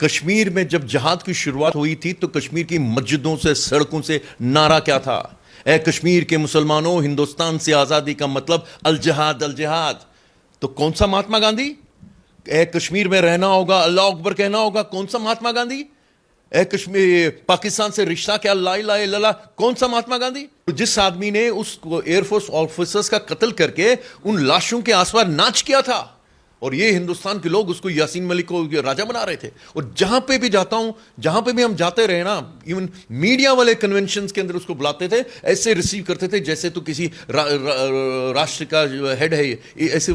कश्मीर में जब जिहाद की शुरुआत हुई थी तो कश्मीर की मस्जिदों से, सड़कों से नारा क्या था? ए कश्मीर के मुसलमानों, हिंदुस्तान से आजादी का मतलब अल जिहाद, अल जिहाद। तो कौन सा महात्मा गांधी? ए कश्मीर में रहना होगा, अल्लाह अकबर कहना होगा, कौन सा महात्मा गांधी? ए कश्मीर पाकिस्तान से रिश्ता क्या, ला इलाहा इल्लल्लाह, कौन सा महात्मा गांधी? तो जिस आदमी ने उस एयरफोर्स ऑफिसर्स का कत्ल करके उन लाशों के आसपास नाच किया था, और ये हिंदुस्तान के लोग उसको यासीन मलिक को राजा बना रहे थे। और जहां पे भी जाता हूं, जहां पे भी हम जाते रहे ना, इवन मीडिया वाले कन्वेंशंस के अंदर उसको बुलाते थे, ऐसे रिसीव करते थे जैसे तो किसी राष्ट्र का हेड है, ऐसे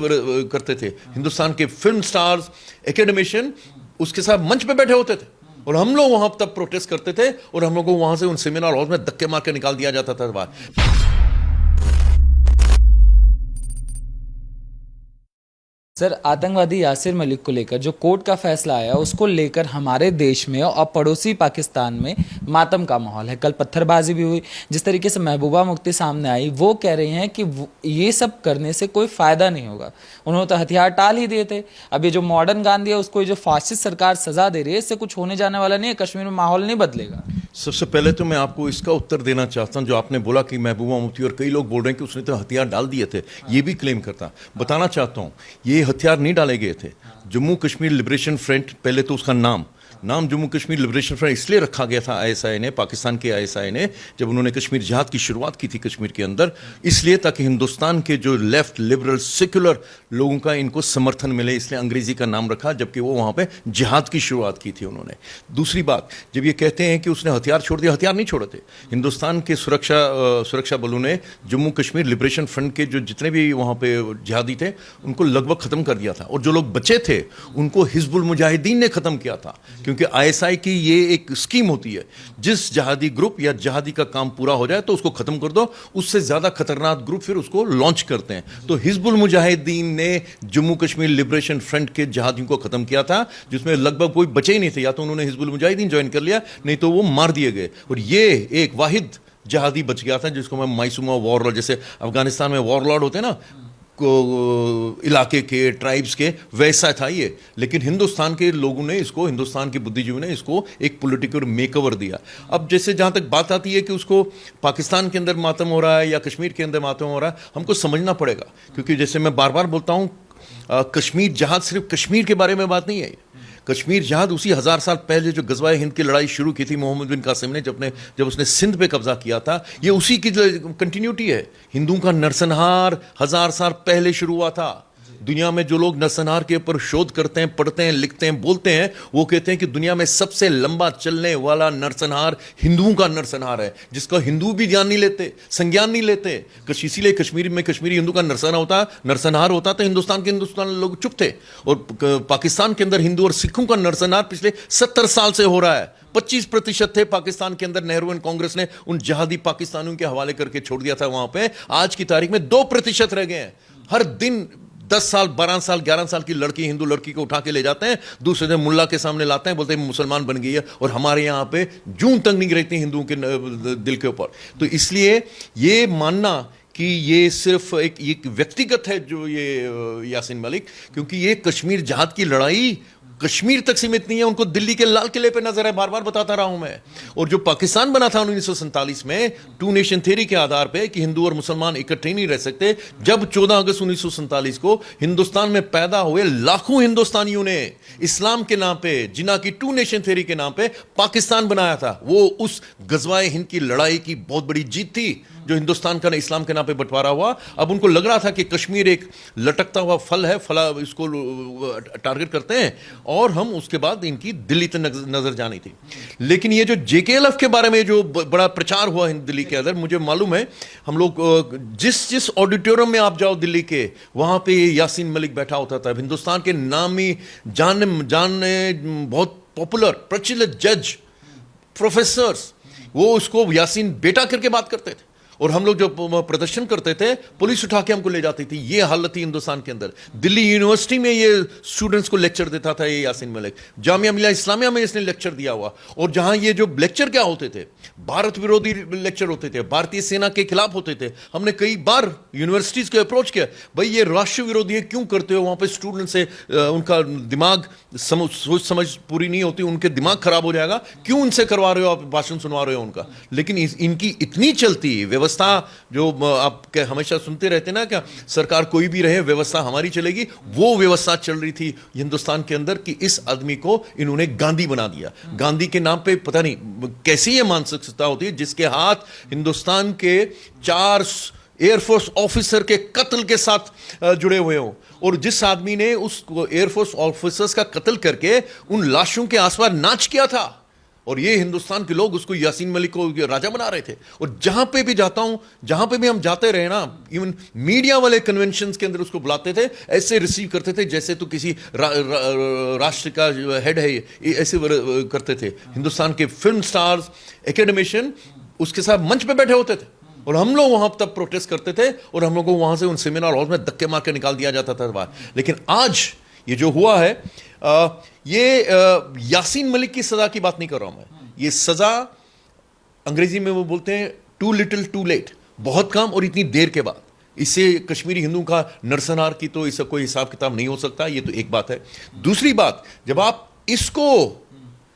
करते थे। हिंदुस्तान के फिल्म स्टार्स, एकेडमिशियन उसके साथ मंच पे बैठे होते थे, और हम लोग वहां तब प्रोटेस्ट करते थे, और हम लोग को वहां से उन सेमिनार हॉल में धक्के मार के निकाल दिया जाता था बाहर। सर, आतंकवादी यासिर मलिक को लेकर जो कोर्ट का फैसला आया, उसको लेकर हमारे देश में और पड़ोसी पाकिस्तान में मातम का माहौल है। कल पत्थरबाजी भी हुई। जिस तरीके से महबूबा मुफ्ती सामने आई, वो कह रही हैं कि ये सब करने से कोई फ़ायदा नहीं होगा, उन्होंने तो हथियार टाल ही दिए थे। अब ये जो मॉडर्न गांधी है, उसको जो फासिस्ट सरकार सजा दे रही है, इससे कुछ होने जाने वाला नहीं है, कश्मीर में माहौल नहीं बदलेगा। सबसे पहले तो मैं आपको इसका उत्तर देना चाहता हूं, जो आपने बोला कि महबूबा मुफ्ती और कई लोग बोल रहे हैं कि उसने तो हथियार डाल दिए थे, ये भी क्लेम करता। बताना चाहता हूं, ये हथियार नहीं डाले गए थे। जम्मू कश्मीर लिबरेशन फ्रंट, पहले तो उसका नाम जम्मू कश्मीर लिबरेशन फ्रंट इसलिए रखा गया था आईएसआई ने, पाकिस्तान के आईएसआई ने, जब उन्होंने कश्मीर जिहाद की शुरुआत की थी कश्मीर के अंदर, इसलिए ताकि हिंदुस्तान के जो लेफ्ट लिबरल सेक्युलर लोगों का इनको समर्थन मिले, इसलिए अंग्रेजी का नाम रखा, जबकि वो वहां पे जिहाद की शुरुआत की थी उन्होंने। दूसरी बात, जब ये कहते हैं कि उसने हथियार छोड़ दिया, हथियार नहीं छोड़े थे। हिंदुस्तान के सुरक्षा बलों ने जम्मू कश्मीर लिबरेशन फ्रंट के जो जितने भी वहां पे जिहादी थे उनको लगभग खत्म कर दिया था, और जो लोग बचे थे उनको हिजबुल मुजाहिदीन ने खत्म किया था। क्योंकि आईएसआई की ये एक स्कीम होती है, जिस जहादी ग्रुप या जहादी का काम पूरा हो जाए तो उसको खत्म कर दो, उससे ज्यादा खतरनाक ग्रुप फिर उसको लॉन्च करते हैं। तो हिजबुल मुजाहिदीन ने जम्मू कश्मीर लिबरेशन फ्रंट के जहादियों को खत्म किया था, जिसमें लगभग कोई बचे ही नहीं थे। या तो उन्होंने हिजबुल मुजाहिदीन ज्वाइन कर लिया, नहीं तो वो मार दिए गए। और ये एक वाहिद जहादी बच गया था जिसको मैं माइसुमा वॉरलॉर्ड, जैसे अफगानिस्तान में वॉरलॉर्ड होते हैं ना को इलाके के, ट्राइब्स के, वैसा था ये। लेकिन हिंदुस्तान के लोगों ने इसको, हिंदुस्तान के बुद्धिजीवी ने इसको एक पॉलिटिकल मेकओवर दिया। अब जैसे जहां तक बात आती है कि उसको पाकिस्तान के अंदर मातम हो रहा है या कश्मीर के अंदर मातम हो रहा है, हमको समझना पड़ेगा। क्योंकि जैसे मैं बार बार बोलता हूं, कश्मीर जहाद सिर्फ कश्मीर के बारे में बात नहीं है। कश्मीर जहाद उसी 1000 साल पहले जो गजवाए हिंद की लड़ाई शुरू की थी मोहम्मद बिन कासिम ने, जब उसने सिंध पे कब्जा किया था, ये उसी की कंटिन्यूटी है। हिंदुओं का नरसंहार 1000 साल पहले शुरू हुआ था। दुनिया में जो लोग नरसंहार के ऊपर शोध करते हैं, पढ़ते हैं, लिखते हैं, बोलते हैं, वो कहते हैं कि दुनिया में सबसे लंबा चलने वाला नरसंहार हिंदुओं का नरसंहार है, जिसका हिंदू भी ध्यान नहीं लेते, संज्ञान नहीं लेते। इसीलिए कश्मीर में कश्मीरी हिंदू का नरसंहार होता तो हिंदुस्तान लोग चुप थे। और पाकिस्तान के अंदर हिंदू और सिखों का नरसंहार पिछले 70 साल से हो रहा है। 25% थे पाकिस्तान के अंदर, नेहरू एंड कांग्रेस ने उन जहादी पाकिस्तानियों के हवाले करके छोड़ दिया था वहां पे। आज की तारीख में 2% रह गए हैं। हर दिन 10 साल, 12 साल, 11 साल की लड़की, हिंदू लड़की को उठा के ले जाते हैं, दूसरे दिन मुल्ला के सामने लाते हैं, बोलते हैं मुसलमान बन गई है। और हमारे यहाँ पे जून तक नहीं रहती हिंदुओं के दिल के ऊपर। तो इसलिए ये मानना कि ये सिर्फ एक व्यक्तिगत है जो ये यासीन मलिक, क्योंकि ये कश्मीर जहाद की लड़ाई कश्मीर तक सीमित नहीं है, उनको दिल्ली के लाल किले पे नजर है, बार बार बताता रहा हूं मैं। और जो पाकिस्तान बना था 1947 में, टू नेशन थ्योरी के आधार पे कि हिंदू और मुसलमान इकट्ठे नहीं रह सकते, जब 14 अगस्त 1947 को हिंदुस्तान में पैदा हुए लाखों हिंदुस्तानियों ने इस्लाम के नाम पे, जिन्ना की टू नेशन थ्योरी के नाम पे पाकिस्तान बनाया था, वो उस गजवाए हिंद की लड़ाई की बहुत बड़ी जीत थी, जो हिंदुस्तान का इस्लाम के नाम पे बंटवारा हुआ। अब उनको लग रहा था कि कश्मीर एक लटकता हुआ फल है, फला इसको टारगेट करते हैं, और हम उसके बाद इनकी दिल्ली तक नजर जानी थी। लेकिन ये जो जेकेएलएफ के बारे में जो बड़ा प्रचार हुआ दिल्ली के अंदर, मुझे मालूम है, हम लोग जिस ऑडिटोरियम में आप जाओ दिल्ली के, वहां पे यासीन मलिक बैठा होता था। हिंदुस्तान के नामी जाने बहुत पॉपुलर प्रचलित जज, प्रोफेसर्स, वो उसको यासीन बेटा करके बात करते थे। और हम लोग जब प्रदर्शन करते थे पुलिस उठा के हमको ले जाती थी। ये हालत थी हिंदुस्तान के अंदर। दिल्ली यूनिवर्सिटी में ये स्टूडेंट्स को लेक्चर देता था ये यासीन मलिक, जामिया मिलिया इस्लामिया में इसने लेक्चर दिया हुआ। और जहां ये जो लेक्चर क्या होते थे, भारत विरोधी लेक्चर होते थे, भारतीय सेना के खिलाफ होते थे। हमने कई बार यूनिवर्सिटीज को अप्रोच किया, भाई ये राष्ट्र विरोधी है, क्यों करते हो? वहां पे स्टूडेंट से उनका दिमाग सोच समझ पूरी नहीं होती, उनके दिमाग खराब हो जाएगा, क्यों उनसे करवा रहे हो आप, भाषण सुनवा रहे हो उनका। लेकिन इनकी इतनी चलती व्यवस्था, जो आप हमेशा सुनते रहते ना, क्या सरकार कोई भी रहे व्यवस्था हमारी चलेगी, वो व्यवस्था चल रही थी हिंदुस्तान के अंदर कि इस आदमी को इन्होंने गांधी बना दिया। गांधी के नाम पे पता नहीं कैसी ये मानसिकता होती है, जिसके हाथ हिंदुस्तान के 4 एयरफोर्स ऑफिसर के कत्ल के साथ जुड़े हुए हो, और जिस आदमी ने उस एयरफोर्स ऑफिसर्स का कत्ल करके उन लाशों के आसपास नाच किया था, और ये हिंदुस्तान के लोग उसको यासीन मलिक को राजा बना रहे थे। और जहां पे भी जाता हूं, जहां पे भी हम जाते रहे ना, इवन मीडिया वाले कन्वेंशंस के अंदर उसको बुलाते थे, ऐसे रिसीव करते थे जैसे तो किसी राष्ट्र का हेड है, ये ऐसे करते थे। हिंदुस्तान के फिल्म स्टार्स, एकेडमिशियन उसके साथ मंच पे बैठे होते थे, और हम लोग वहां तब प्रोटेस्ट करते थे, और हम लोग को वहां से उन सेमिनार हॉल में धक्के मार के निकाल दिया जाता था बाहर। लेकिन आज ये जो हुआ है, ये यासीन मलिक की सजा की बात नहीं कर रहा हूं मैं। ये सजा अंग्रेजी में वो बोलते हैं टू लिटिल टू लेट, बहुत कम और इतनी देर के बाद। इससे कश्मीरी हिंदू का नरसंहार की तो इसका कोई हिसाब किताब नहीं हो सकता। ये तो एक बात है। दूसरी बात, जब आप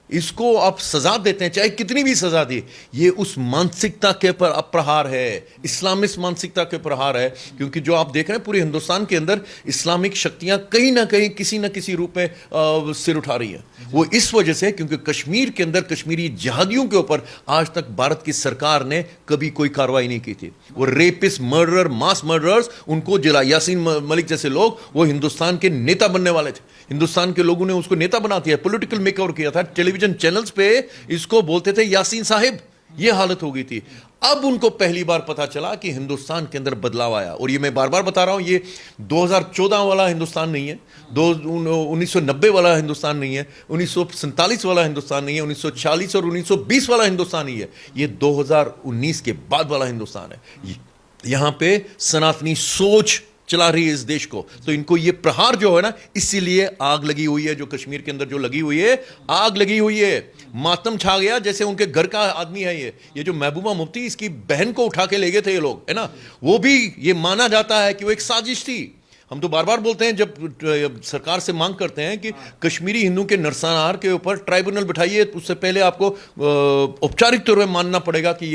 इसको आप सजा देते हैं, चाहे कितनी भी सजा दी, ये उस मानसिकता के पर प्रहार है, इस्लामिस्ट मानसिकता के प्रहार है। क्योंकि जो आप देख रहे हैं पूरे हिंदुस्तान के अंदर इस्लामिक शक्तियां कहीं ना कहीं किसी ना किसी रूप में सिर उठा रही हैं। वो इस वजह से क्योंकि कश्मीर के अंदर कश्मीरी जिहादियों के ऊपर आज तक भारत की सरकार ने कभी कोई कार्रवाई नहीं की थी। वो रेपिस्ट, मर्डरर, मास मर्डरर्स, उनको जिला यासीन मलिक जैसे लोग वो हिंदुस्तान के नेता बनने वाले थे। हिंदुस्तान के लोगों ने उसको नेता बना दिया, पॉलिटिकल मेकओवर किया था। टेलीविजन चैनल्स पे इसको बोलते थे यासीन साहिब। ये हालत हो गई थी। अब उनको पहली बार पता चला कि हिंदुस्तान के अंदर बदलाव आया। और ये मैं बार बार बता रहा हूं, ये 2014 वाला हिंदुस्तान नहीं है, 1990 वाला हिंदुस्तान नहीं है, 1947 वाला हिंदुस्तान नहीं है, 1940 और 1920 वाला हिंदुस्तान नहीं है। ये 2019 के बाद वाला हिंदुस्तान है। यहां पे सनातनी सोच चला रही है इस देश को। तो इनको ये प्रहार जो है ना, इसीलिए आग लगी हुई है। जो कश्मीर के अंदर जो लगी हुई है, आग लगी हुई है, मातम छा गया, जैसे उनके घर का आदमी है। ये जो महबूबा मुफ्ती, इसकी बहन को उठा के ले गए थे ये लोग, है ना, वो भी ये माना जाता है कि वो एक साजिश थी। हम तो बार बार बोलते हैं, जब सरकार से मांग करते हैं कि कश्मीरी हिंदू के नरसंहार के ऊपर ट्राइब्यूनल बिठाइए, उससे पहले आपको औपचारिक तौर पर मानना पड़ेगा कि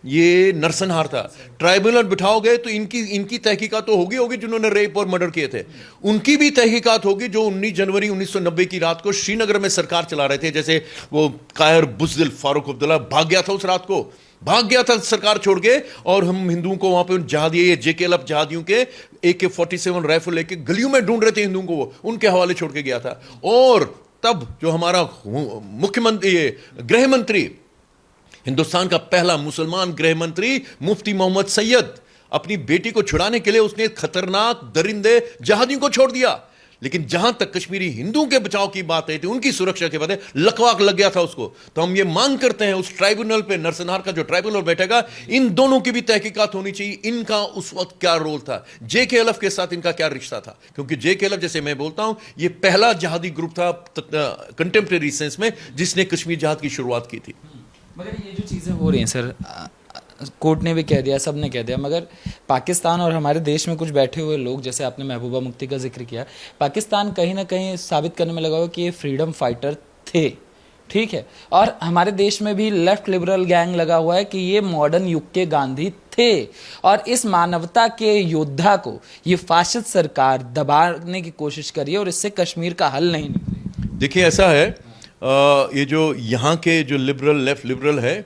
ये नरसंहार था। ट्राइब्यूनल बिठाओगे तो इनकी तहकीकात तो होगी जिन्होंने रेप और मर्डर किए थे। उनकी भी तहकीकात होगी जो 19 जनवरी 1990 की रात को श्रीनगर में सरकार चला रहे थे। जैसे वो कायर बुज़दिल फारूक अब्दुल्ला भाग गया था, उस रात को भाग गया था सरकार छोड़ के, और हम हिंदुओं को वहां पे जहादी JKLF जहादियों के AK-47 राइफल लेके गलियों में ढूंढ रहे थे हिंदुओं को, वो उनके हवाले छोड़ के गया था। और तब जो हमारा मुख्यमंत्री, गृह मंत्री, हिंदुस्तान का पहला मुसलमान गृह मंत्री मुफ्ती मोहम्मद सैयद, अपनी बेटी को छुड़ाने के लिए उसने खतरनाक दरिंदे जहादियों को छोड़ दिया। लेकिन जहां तक कश्मीरी हिंदुओं के बचाव की बात आई थी, उनकी सुरक्षा के बाद लकवाक लग गया था उसको। तो हम ये मांग करते हैं, उस ट्राइब्यूनल पे, नरसंहार का जो ट्राइब्यूनल बैठेगा, इन दोनों की भी तहकीकात होनी चाहिए। इनका उस वक्त क्या रोल था, JKLF के साथ इनका क्या रिश्ता था। क्योंकि JKLF, जैसे मैं बोलता हूं, ये पहला जहादी ग्रुप था कंटेम्प्रेरी सेंस में जिसने कश्मीर जहाद की शुरुआत की थी। मगर ये जो चीज़ें हो रही हैं सर, कोर्ट ने भी कह दिया, सब ने कह दिया, मगर पाकिस्तान और हमारे देश में कुछ बैठे हुए लोग, जैसे आपने महबूबा मुफ्ती का जिक्र किया, पाकिस्तान कहीं ना कहीं साबित करने में लगा हुआ कि ये फ्रीडम फाइटर थे, ठीक है। और हमारे देश में भी लेफ्ट लिबरल गैंग लगा हुआ है कि ये मॉडर्न युग के गांधी थे, और इस मानवता के योद्धा को ये फाशिस्ट सरकार दबाने की कोशिश करी है, और इससे कश्मीर का हल नहीं निकलेगा। देखिए, ऐसा है, ये जो यहाँ के जो लिबरल, लेफ्ट लिबरल है,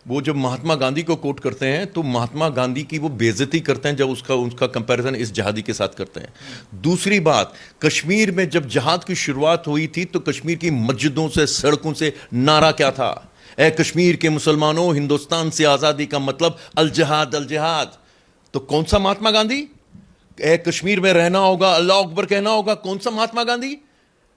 वो जब महात्मा गांधी को कोट करते हैं तो महात्मा गांधी की वो बेइज्जती करते हैं जब उसका कंपैरिजन इस जहादी के साथ करते हैं। दूसरी बात, कश्मीर में जब जहाद की शुरुआत हुई थी तो कश्मीर की मस्जिदों से, सड़कों से नारा क्या था? ए कश्मीर के मुसलमानों, हिंदुस्तान से आज़ादी का मतलब अल जहाद, अल जहाद। तो कौन सा महात्मा गांधी? ए कश्मीर में रहना होगा, अल्लाह अकबर कहना होगा, कौन सा महात्मा गांधी?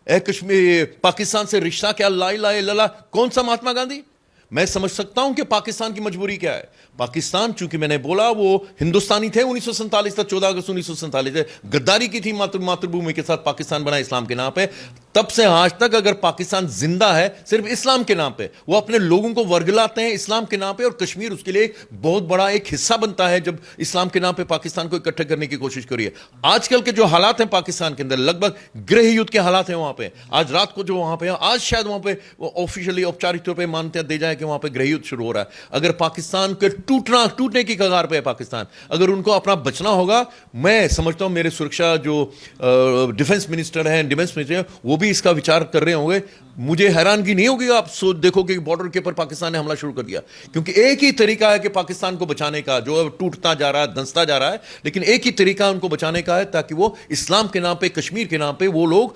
ए कश्मीर, पाकिस्तान से रिश्ता क्या, ला इलाहा इल्लल्लाह, कौन सा महात्मा गांधी? मैं समझ सकता हूं कि पाकिस्तान की मजबूरी क्या है। पाकिस्तान, चूंकि मैंने बोला वो हिंदुस्तानी थे 1947 तक, 14 अगस्त 1947 गद्दारी की थी मातृभूमि के साथ पाकिस्तान बना इस्लाम के नाम पे। तब से आज तक अगर पाकिस्तान जिंदा है सिर्फ इस्लाम के नाम पे, वो अपने लोगों को वर्गलाते हैं इस्लाम के नाम पे, और कश्मीर उसके लिए बहुत बड़ा एक हिस्सा बनता है जब इस्लाम के नाम पे पाकिस्तान को इकट्ठे करने की कोशिश करिए। आजकल के जो हालात हैं पाकिस्तान के अंदर, लगभग गृह युद्ध के हालात हैं वहां पे। आज रात को जो वहां पे, आज शायद वहां पे ऑफिशियली औपचारिक तौर पे मान्यता दे जाए कि वहां पे गृह युद्ध शुरू हो रहा है। अगर पाकिस्तान के टूटने की कगार पे है पाकिस्तान, अगर उनको अपना बचना होगा, मैं समझता हूं मेरे सुरक्षा जो डिफेंस मिनिस्टर हैं, डिफेंस मिनिस्टर हैं, वो भी इसका विचार कर रहे होंगे। मुझे हैरानगी नहीं होगी आप देखोगे कि बॉर्डर के ऊपर पाकिस्तान ने हमला शुरू कर दिया, क्योंकि एक ही तरीका है कि पाकिस्तान को बचाने का, जो अब टूटता जा रहा है, धंसता जा रहा है, लेकिन एक ही तरीका उनको बचाने का है, ताकि वो इस्लाम के नाम पे, कश्मीर के नाम पे वो लोग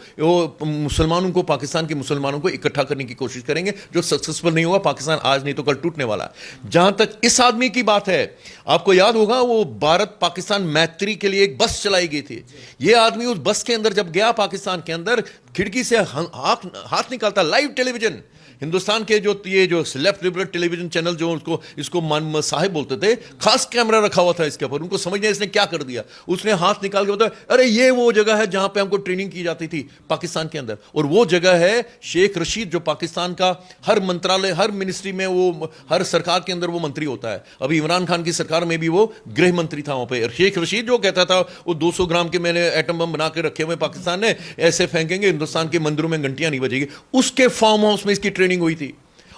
मुसलमानों को, पाकिस्तान के मुसलमानों को इकट्ठा करने की कोशिश करेंगे, जो सक्सेसफुल नहीं होगा। पाकिस्तान आज नहीं तो कल टूटने वाला है। जहां तक इस आदमी की बात है, आपको याद होगा वो भारत पाकिस्तान मैत्री के लिए एक बस चलाई गई थी। ये आदमी उस बस के अंदर जब गया पाकिस्तान के अंदर, खिड़की से हाथ निकालता, लाइव टेलीविजन, हिंदुस्तान के जो ये जो लेफ्ट लिबरल टेलीविजन चैनल जो इसको साहिब बोलते थे, खास कैमरा रखा हुआ था इसके ऊपर। उनको समझ नहीं इसने क्या कर दिया। उसने हाथ निकाल के बताया, अरे ये वो जगह है जहां पे हमको ट्रेनिंग की जाती थी पाकिस्तान के अंदर, और वो जगह है शेख रशीद, जो पाकिस्तान का हर मंत्रालय, हर मिनिस्ट्री में, वो हर सरकार के अंदर वो मंत्री होता है। अभी इमरान खान की सरकार में भी वो गृह मंत्री था वहां पे। शेख रशीद जो कहता था वो 200 ग्राम के मैंने एटम बम बना के रखे हुए पाकिस्तान ने, ऐसे फेंकेंगे हिंदुस्तान के मंदिरों में घंटियां नहीं बजेगी। उसके फार्म हाउस में इसकी ट्रेनिंग हुई थी।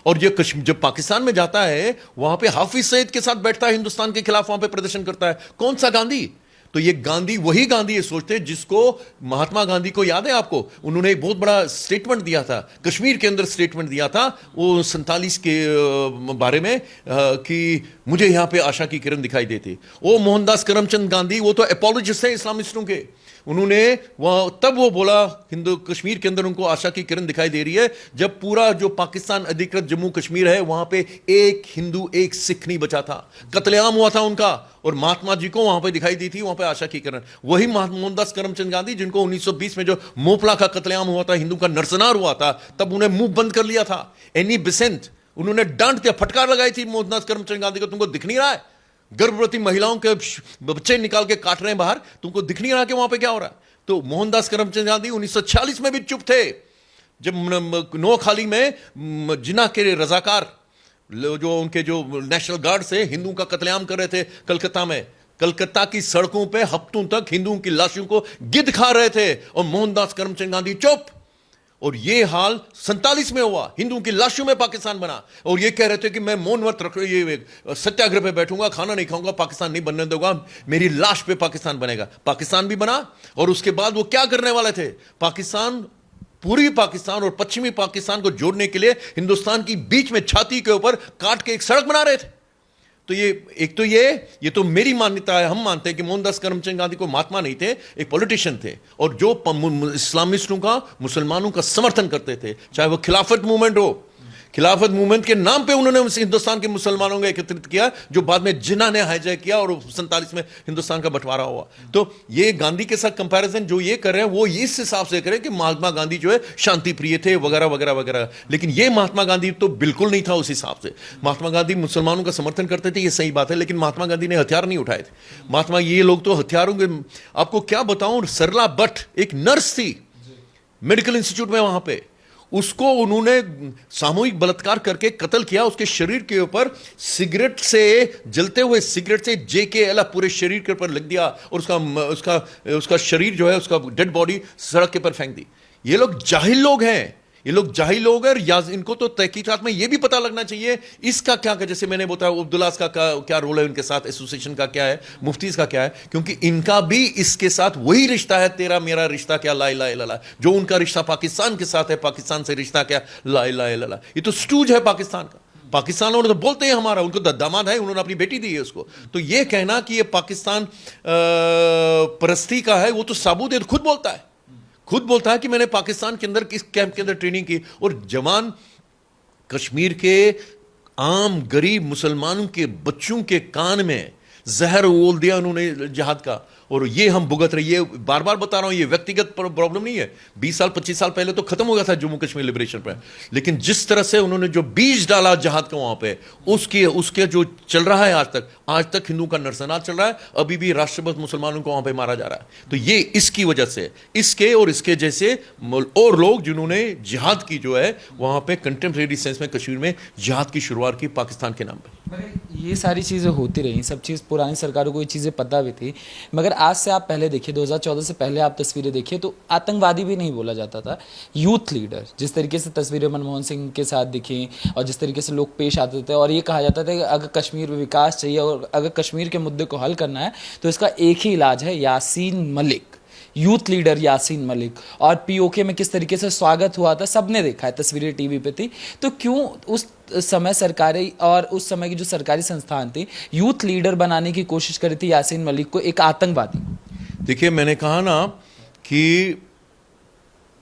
और ये जब पाकिस्तान में जाता है, वहां पे हाफिज सईद के साथ बैठता है, हिंदुस्तान के खिलाफ वहां पे प्रदर्शन करता है। कौन सा गांधी? तो ये गांधी, वही गांधी ये सोचते हैं जिसको महात्मा गांधी को याद है आपको, उन्होंने एक बहुत बड़ा स्टेटमेंट दिया था, कश्मीर के अंदर स्टेटमेंट दिया था वो 47 के बारे में, कि मुझे यहां पे आशा की किरण दिखाई देती। वो मोहनदास करमचंद गांधी, वो तो एपोलॉजिस्ट है इस्लामिस्टों के। उन्होंने तब वो बोला हिंदू कश्मीर के अंदर उनको आशा की किरण दिखाई दे रही है, जब पूरा जो पाकिस्तान अधिकृत जम्मू कश्मीर है वहां पे एक हिंदू एक सिख नहीं बचा था, कत्लेआम हुआ था उनका, और महात्मा जी को वहां पे दिखाई दी थी वहां पे आशा की किरण। वही मोहनदास करमचंद गांधी जिनको 1920 में जो मोपला का कत्लेआम हुआ था, हिंदू का नरसंहार हुआ था, तब उन्हें मुंह बंद कर लिया था। एनी बेसेंट, उन्होंने डांट के फटकार लगाई थी मोहनदास करमचंद गांधी को, तुमको दिख नहीं रहा है गर्भवती महिलाओं के बच्चे निकाल के काट रहे हैं बाहर, तुमको दिख नहीं रहा कि वहां पे क्या हो रहा है? तो मोहनदास करमचंद गांधी 1946 में भी चुप थे, जब नोखाली में जिन्ना के रजाकार जो उनके जो नेशनल गार्ड से हिंदुओं का कत्लेआम कर रहे थे कलकत्ता में। कलकत्ता की सड़कों पे हफ्तों तक हिंदुओं की लाशों को गिद्ध खा रहे थे, और मोहनदास करमचंद गांधी चुप। और ये हाल 47 में हुआ, हिंदुओं की लाशों में पाकिस्तान बना, और ये कह रहे थे कि मैं मौन व्रत रख, ये सत्याग्रह पे बैठूंगा, खाना नहीं खाऊंगा, पाकिस्तान नहीं बनने दूंगा, मेरी लाश पे पाकिस्तान बनेगा। पाकिस्तान भी बना, और उसके बाद वो क्या करने वाले थे? पाकिस्तान, पूर्वी पाकिस्तान और पश्चिमी पाकिस्तान को जोड़ने के लिए हिंदुस्तान की बीच में छाती के ऊपर काट के एक सड़क बना रहे थे। तो ये एक तो ये तो मेरी मान्यता है, हम मानते हैं कि मोहनदास करमचंद गांधी को महात्मा नहीं थे, एक पॉलिटिशियन थे, और जो इस्लामिस्टों का, मुसलमानों का समर्थन करते थे, चाहे वो खिलाफत मूवमेंट हो, खिलाफत मूवमेंट के नाम पे उन्होंने हिंदुस्तान के मुसलमानों को एकत्रित किया, जो बाद में जिन्ना ने हाईजैक किया और 47 में हिंदुस्तान का बंटवारा हुआ। तो ये गांधी के साथ कंपैरिजन जो ये कर रहे हैं, वो इस हिसाब से करें कि महात्मा गांधी जो है शांति प्रिय थे वगैरह वगैरह वगैरह, लेकिन ये महात्मा गांधी तो बिल्कुल नहीं था उस हिसाब से। महात्मा गांधी मुसलमानों का समर्थन करते थे, ये सही बात है, लेकिन महात्मा गांधी ने हथियार नहीं उठाए थे। महात्मा, ये लोग तो हथियारों के, आपको क्या बताऊं, सरला भट्ट एक नर्स थी मेडिकल इंस्टीट्यूट में, वहां पे उसको उन्होंने सामूहिक बलात्कार करके कत्ल किया। उसके शरीर के ऊपर सिगरेट से, जलते हुए सिगरेट से JKL पूरे शरीर के ऊपर लग दिया, और उसका शरीर जो है, उसका डेड बॉडी सड़क के ऊपर फेंक दी। ये लोग जाहिल लोग हैं, ये लोग जाहिल लोग हैं, या इनको तो तहकीकात में ये भी पता लगना चाहिए इसका क्या, जैसे मैंने बताया अब्दुल्लास का क्या रोल है इनके साथ, एसोसिएशन का क्या है, मुफ्तीज का क्या है, क्योंकि इनका भी इसके साथ वही रिश्ता है, तेरा मेरा रिश्ता क्या, ला इलाहा इल्लल्लाह, जो उनका रिश्ता पाकिस्तान के साथ है, पाकिस्तान से रिश्ता क्या, ला इलाहा इल्लल्लाह। ये तो स्टूज है पाकिस्तान का। पाकिस्तान वाले तो बोलते हैं हमारा, उनको दामाद है, उन्होंने अपनी बेटी दी है उसको। तो ये कहना कि ये पाकिस्तान परस्ती का है, वो तो साबूत है, तो खुद बोलता है कि मैंने पाकिस्तान के अंदर किस कैंप के अंदर ट्रेनिंग की, और जवान कश्मीर के आम गरीब मुसलमानों के बच्चों के कान में जहर ओल दिया उन्होंने जिहाद का, और ये हम भुगत रहे, ये बार बार बता रहा हूं, ये व्यक्तिगत प्रॉब्लम नहीं है। 20 साल 25 साल पहले तो खत्म हो गया था जम्मू कश्मीर लिबरेशन पर, लेकिन जिस तरह से उन्होंने जो बीज डाला जहाद का वहां पे, उसके जो चल रहा है आज तक हिंदू का नरसंहार चल रहा है, अभी भी राष्ट्रभक्त मुसलमानों को वहां पे मारा जा रहा है। तो ये इसकी वजह से, इसके और इसके जैसे और लोग जिन्होंने जिहाद की जो है वहां पे कंटेम्परेरी सेंस में कश्मीर में जिहाद की शुरुआत की पाकिस्तान के नाम पे। ये सारी चीज़ें होती रही, सब चीज़ पुरानी सरकारों को ये चीज़ें पता भी थी, मगर आज से आप पहले देखिए, 2014 से पहले आप तस्वीरें देखिए तो आतंकवादी भी नहीं बोला जाता था, यूथ लीडर। जिस तरीके से तस्वीरें मनमोहन सिंह के साथ दिखी और जिस तरीके से लोग पेश आते थे, और ये कहा जाता था कि अगर कश्मीर में विकास चाहिए और अगर कश्मीर के मुद्दे को हल करना है तो इसका एक ही इलाज है, यासीन मलिक, यूथ लीडर यासीन मलिक। और पीओके में किस तरीके से स्वागत हुआ था सबने देखा है, तस्वीरें टीवी पे थी। तो क्यों उस समय सरकारी और उस समय की जो सरकारी संस्थान थी यूथ लीडर बनाने की कोशिश करी थी यासीन मलिक को, एक आतंकवादी? देखिए, मैंने कहा ना कि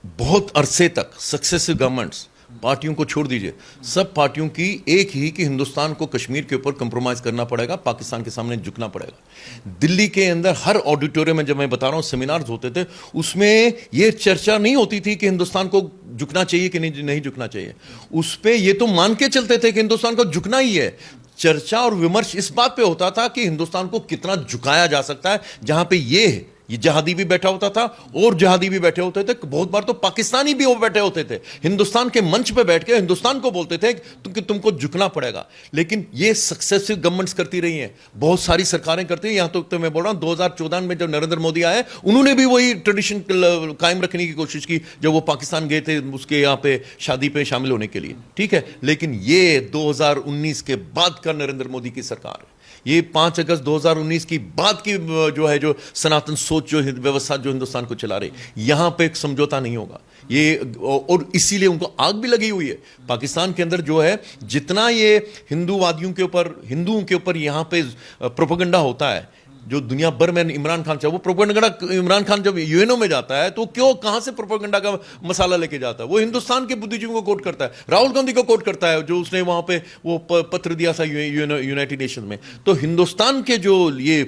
बहुत अरसे तक सक्सेसिव गवर्नमेंट्स, पार्टियों को छोड़ दीजिए, सब पार्टियों की एक ही कि हिंदुस्तान को कश्मीर के ऊपर कंप्रोमाइज करना पड़ेगा, पाकिस्तान के सामने झुकना पड़ेगा। दिल्ली के अंदर हर ऑडिटोरियम में, जब मैं बता रहा हूं सेमिनार्स होते थे, उसमें यह चर्चा नहीं होती थी कि हिंदुस्तान को झुकना चाहिए कि नहीं झुकना चाहिए। उस पर यह तो मान के चलते थे कि हिंदुस्तान को झुकना ही है। चर्चा और विमर्श इस बात पे होता था कि हिंदुस्तान को कितना झुकाया जा सकता है, जहां पे ये जहादी भी बैठा होता था और जहादी भी बैठे होते थे, बहुत बार तो पाकिस्तानी भी वो बैठे होते थे, हिंदुस्तान के मंच पे बैठ के हिंदुस्तान को बोलते थे कि तुमको झुकना पड़ेगा। लेकिन ये सक्सेसिव गवर्नमेंट्स करती रही हैं, बहुत सारी सरकारें करती हैं। यहां तो मैं बोल रहा हूं 2014 में जब नरेंद्र मोदी आए, उन्होंने भी वही ट्रेडिशन कायम रखने की कोशिश की जब वो पाकिस्तान गए थे उसके यहाँ पे शादी पे शामिल होने के लिए, ठीक है। लेकिन ये 2019 के बाद का नरेंद्र मोदी की सरकार है, ये 5 अगस्त 2019 की बाद की जो है, जो सनातन सोच, जो व्यवस्था जो हिंदुस्तान को चला रही, यहां पे एक समझौता नहीं होगा ये। और इसीलिए उनको आग भी लगी हुई है पाकिस्तान के अंदर, जो है जितना ये हिंदुओं के ऊपर यहां पे प्रोपेगेंडा होता है, जो दुनिया भर में इमरान खान चाहे वो प्रोपेगेंडा, इमरान खान जब यूएनओ में जाता है तो कहां से प्रोपेगेंडा का मसाला लेके जाता है? वो हिंदुस्तान के बुद्धिजीवियों को कोट करता है, राहुल गांधी को कोट करता है, जो उसने वहां पे वो पत्र दिया था यूनाइटेड नेशन में। तो हिंदुस्तान के जो ये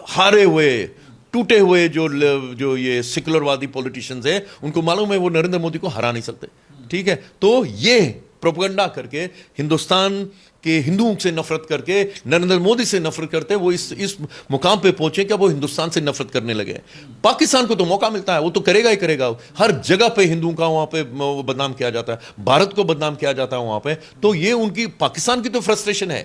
हारे हुए टूटे हुए जो ये सेकुलरवादी पॉलिटिशियंस हैं, उनको मालूम है वो नरेंद्र मोदी को हरा नहीं सकते, ठीक है। तो ये प्रोपेगेंडा करके हिंदुस्तान के हिंदुओं से नफरत करके, नरेंद्र मोदी से नफरत करते, वो इस मुकाम पे पहुंचे कि वो हिंदुस्तान से नफरत करने लगे। पाकिस्तान को तो मौका मिलता है, वो तो करेगा ही करेगा। हर जगह पे हिंदुओं का वहां पे बदनाम किया जाता है, भारत को बदनाम किया जाता है वहां पे। तो ये उनकी पाकिस्तान की तो फ्रस्ट्रेशन है,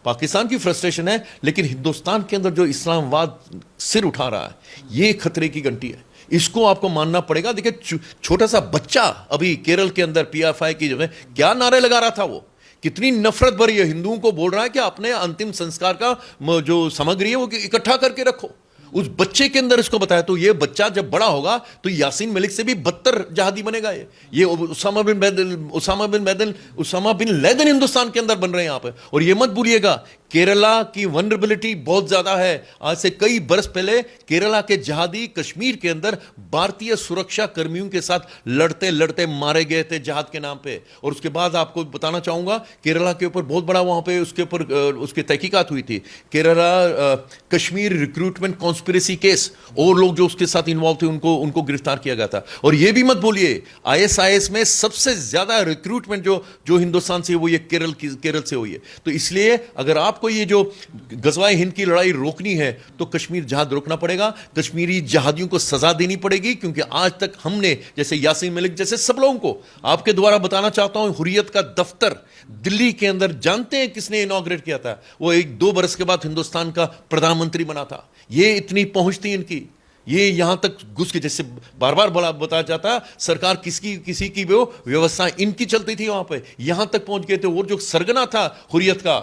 पाकिस्तान की फ्रस्ट्रेशन है, लेकिन हिंदुस्तान के अंदर जो इस्लामवाद सिर उठा रहा है, ये खतरे की घंटी है, इसको आपको मानना पड़ेगा। देखिए, छोटा सा बच्चा अभी केरल के अंदर पीएफआई की जगह क्या नारे लगा रहा था, वो कितनी नफरत भरी है, हिंदुओं को बोल रहा है कि अपने अंतिम संस्कार का जो सामग्री है वो इकट्ठा करके रखो। उस बच्चे के अंदर इसको बताया, तो ये बच्चा जब बड़ा होगा तो यासीन मलिक से भी बदतर जहादी बनेगा। ये उसामा बिन लैदेन हिंदुस्तान के अंदर बन रहे हैं यहां पे। और ये मत भूलिएगा, केरला की वनरेबिलिटी बहुत ज्यादा है। आज से कई बरस पहले केरला के जहादी कश्मीर के अंदर भारतीय सुरक्षा कर्मियों के साथ लड़ते लड़ते मारे गए थे जहाद के नाम पे। और उसके बाद आपको बताना चाहूंगा, केरला के ऊपर बहुत बड़ा वहां पे उसके ऊपर उसकी तहकीकात हुई थी, Kerala Kashmir recruitment conspiracy case, और लोग जो उसके साथ इन्वॉल्व थे उनको गिरफ्तार किया गया था। और ये भी मत बोलिए, आईएसआईएस में सबसे ज्यादा रिक्रूटमेंट जो हिंदुस्तान से वो ये केरल से हुई है। तो इसलिए अगर आपको ये जो गजवाए हिंद की लड़ाई रोकनी है तो कश्मीर जहाद रोकना पड़ेगा, कश्मीरी जहादियों को सजा देनी पड़ेगी। क्योंकि आज तक हमने, जैसे यासीन मलिक जैसे सब लोगों को आपके द्वारा बताना चाहता हूं, हुर्रियत का दफ्तर दिल्ली के अंदर जानते हैं किसने इनॉग्रेट किया था? वो 1-2 बरस के बाद हिंदुस्तान का प्रधानमंत्री बना था। ये इतनी पहुंच थी इनकी, ये यहां तक घुस के, जैसे बार बार बताया जाता, सरकार किसी की वो व्यवस्था इनकी चलती थी वहां पे, यहां तक पहुंच गए थे। और जो सरगना था हुर्रियत का,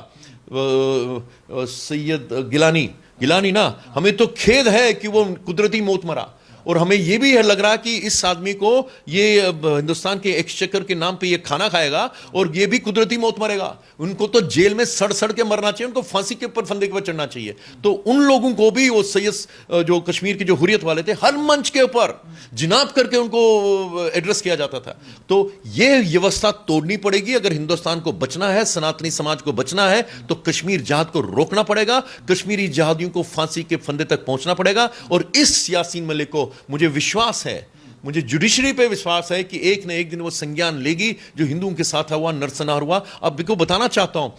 सैयद गिलानी ना, हमें तो खेद है कि वो कुदरती मौत मरा। और हमें ये भी लग रहा है कि इस आदमी को ये हिंदुस्तान के एक्सचेकर के नाम पे ये खाना खाएगा और ये भी कुदरती मौत मरेगा। उनको तो जेल में सड़ सड़ के मरना चाहिए, उनको फांसी के ऊपर फंदे के ऊपर चढ़ना चाहिए। तो उन लोगों को भी वो सैयद जो कश्मीर के जो हुर्रियत वाले थे, हर मंच के ऊपर जिनाब करके उनको एड्रेस किया जाता था। तो ये व्यवस्था तोड़नी पड़ेगी अगर हिंदुस्तान को बचना है, सनातनी समाज को बचना है, तो कश्मीर जिहाद को रोकना पड़ेगा, कश्मीरी जिहादियों को फांसी के फंदे तक पहुंचना पड़ेगा। और इस यासीन मलिक को मुझे विश्वास है, मुझे जुडिशरी पे विश्वास है कि एक न एक दिन वो संज्ञान लेगी जो हिंदुओं के साथ हुआ, नरसंहार हुआ। अब देखो बताना चाहता हूं,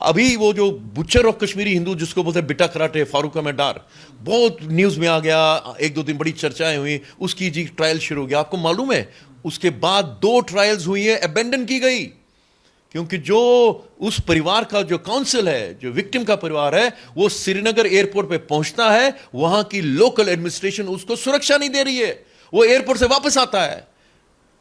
अभी वो जो बुचर ऑफ कश्मीरी हिंदू जिसको बोलते हैं बिटा कराटे, फारूक अहमद डार, बहुत न्यूज में आ गया, एक दो दिन बड़ी चर्चाएं हुई, उसकी जी ट्रायल शुरू हो गया। आपको मालूम है उसके बाद 2 ट्रायल्स हुई है, अबेंडन की गई, क्योंकि जो उस परिवार का जो काउंसिल है, जो विक्टिम का परिवार है, वो श्रीनगर एयरपोर्ट पे पहुंचता है, वहां की लोकल एडमिनिस्ट्रेशन उसको सुरक्षा नहीं दे रही है, वो एयरपोर्ट से वापस आता है।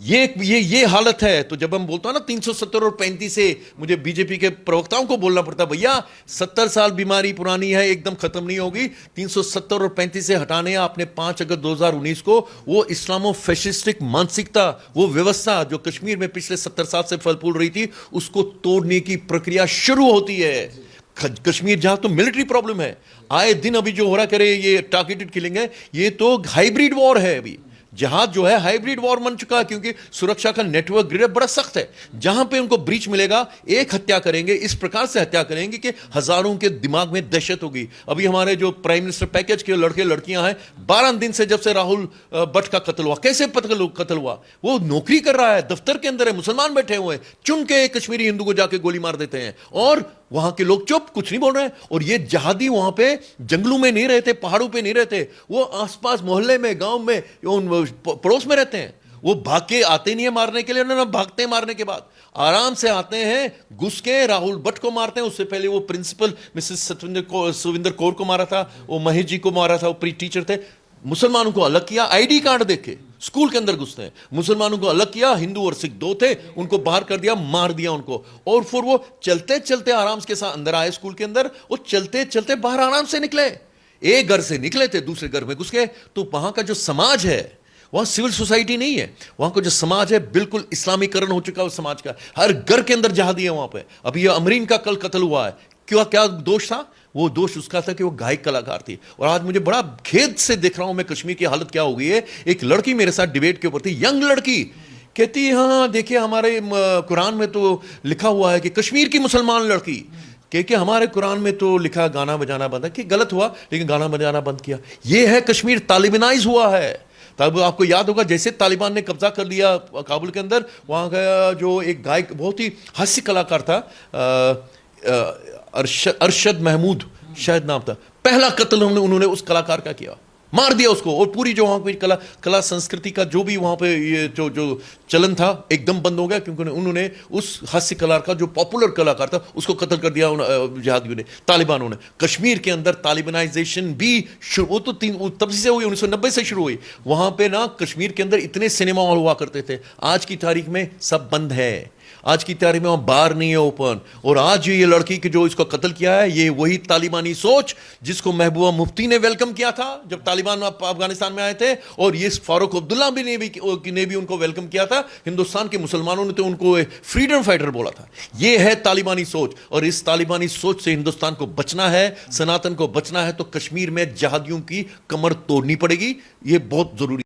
ये हालत है। तो जब हम बोलते हैं ना 370 और 35 से, मुझे बीजेपी के प्रवक्ताओं को बोलना पड़ता है, भैया 70 साल बीमारी पुरानी है, एकदम खत्म नहीं होगी। 370 और 35 से हटाने आपने 5 अगस्त 2019 को वो इस्लामो फैशिस्टिक मानसिकता, वो व्यवस्था जो कश्मीर में पिछले 70 साल से फल फूल रही थी, उसको तोड़ने की प्रक्रिया शुरू होती है। कश्मीर जहां तो मिलिट्री प्रॉब्लम है, आए दिन अभी जो हो रहा करे ये टारगेटेड किलिंग है, ये तो हाइब्रिड वॉर है। अभी जहाज जो है हाइब्रिड वॉर बन चुका है, क्योंकि सुरक्षा का नेटवर्क ग्रिड बड़ा सख्त है। जहां पे उनको ब्रीच मिलेगा, एक हत्या करेंगे, इस प्रकार से हत्या करेंगे कि हजारों के दिमाग में दहशत होगी। अभी हमारे जो प्राइम मिनिस्टर पैकेज के लड़के लड़कियां हैं, 12 दिन से जब से राहुल भट्ट का कत्ल हुआ, कैसे कत्ल हुआ, वो नौकरी कर रहा है, दफ्तर के अंदर है, मुसलमान बैठे हुए हैं, चुन के कश्मीरी हिंदू को जाके गोली मार देते हैं, और वहां के लोग चुप, कुछ नहीं बोल रहे हैं। और ये जहादी वहां पे जंगलों में नहीं रहते, पहाड़ों पे नहीं रहते, वो आसपास मोहल्ले में, गांव में, पड़ोस में रहते हैं। वो भाग के आते नहीं है मारने के लिए, ना भागते हैं मारने के बाद, आराम से आते हैं, घुस के राहुल भट्ट को मारते हैं। उससे पहले वो प्रिंसिपल मिसेस सुविंदर कौर को मारा था, वो महेश जी को मारा था, वो प्री टीचर थे। मुसलमानों को अलग किया, आईडी कार्ड देके स्कूल के अंदर घुसते हैं। मुसलमानों को अलग किया, हिंदू और सिख 2 थे, उनको बाहर कर दिया, मार दिया उनको। और फिर वो चलते चलते आराम के साथ अंदर आए स्कूल के अंदर, वो चलते चलते बाहर आराम से निकले, एक घर से निकले थे, दूसरे घर में घुस गए। तो वहां का जो समाज है, वहां सिविल सोसाइटी नहीं है, वहां का जो समाज है बिल्कुल इस्लामीकरण हो चुका है उस समाज का। हर घर के अंदर जहादी है वहां पे। अभी ये अमरीन का कल कत्ल हुआ है, क्या दोष था? वो दोष उसका था कि वो गायक कलाकार थी। और आज मुझे बड़ा खेद से देख रहा हूं मैं, कश्मीर की हालत क्या हो गई है। एक लड़की मेरे साथ डिबेट के ऊपर थी, यंग लड़की, कहती हाँ देखिए हमारे कुरान में तो लिखा हुआ है कि कश्मीर की मुसलमान लड़की, क्योंकि हमारे कुरान में तो लिखा गाना बजाना बंद है, कि गलत हुआ लेकिन गाना बजाना बंद किया। ये है कश्मीर तालिबानाइज हुआ है। तब आपको याद होगा जैसे तालिबान ने कब्जा कर लिया काबुल के अंदर, वहाँ का जो एक गायक बहुत ही हास्य कलाकार था, अरशद महमूद शायद नाम था, पहला कत्ल उन्होंने उस कलाकार का किया, मार दिया उसको। और पूरी जो वहाँ की कला संस्कृति का जो भी वहाँ पे ये जो चलन था एकदम बंद हो गया, क्योंकि उन्होंने उस हास्य कलाकार का जो पॉपुलर कलाकार था उसको कत्ल कर दिया जिहादियों ने, तालिबानों ने। कश्मीर के अंदर तालिबानाइजेशन भी वो तो तब से हुई, 1990 से शुरू हुई। वहाँ पे ना कश्मीर के अंदर इतने सिनेमा हॉल हुआ करते थे, आज की तारीख में सब बंद है। आज की तारीख में वहां बार नहीं है ओपन। और आज ये लड़की की जो इसको कत्ल किया है, ये वही तालिबानी सोच जिसको महबूबा मुफ्ती ने वेलकम किया था जब तालिबान अफगानिस्तान में आए थे, और ये फारूक अब्दुल्ला भी ने भी उनको वेलकम किया था। हिंदुस्तान के मुसलमानों ने तो उनको फ्रीडम फाइटर बोला था। ये है तालिबानी सोच, और इस तालिबानी सोच से हिंदुस्तान को बचना है, सनातन को बचना है, तो कश्मीर में जहादियों की कमर तोड़नी पड़ेगी। ये बहुत जरूरी।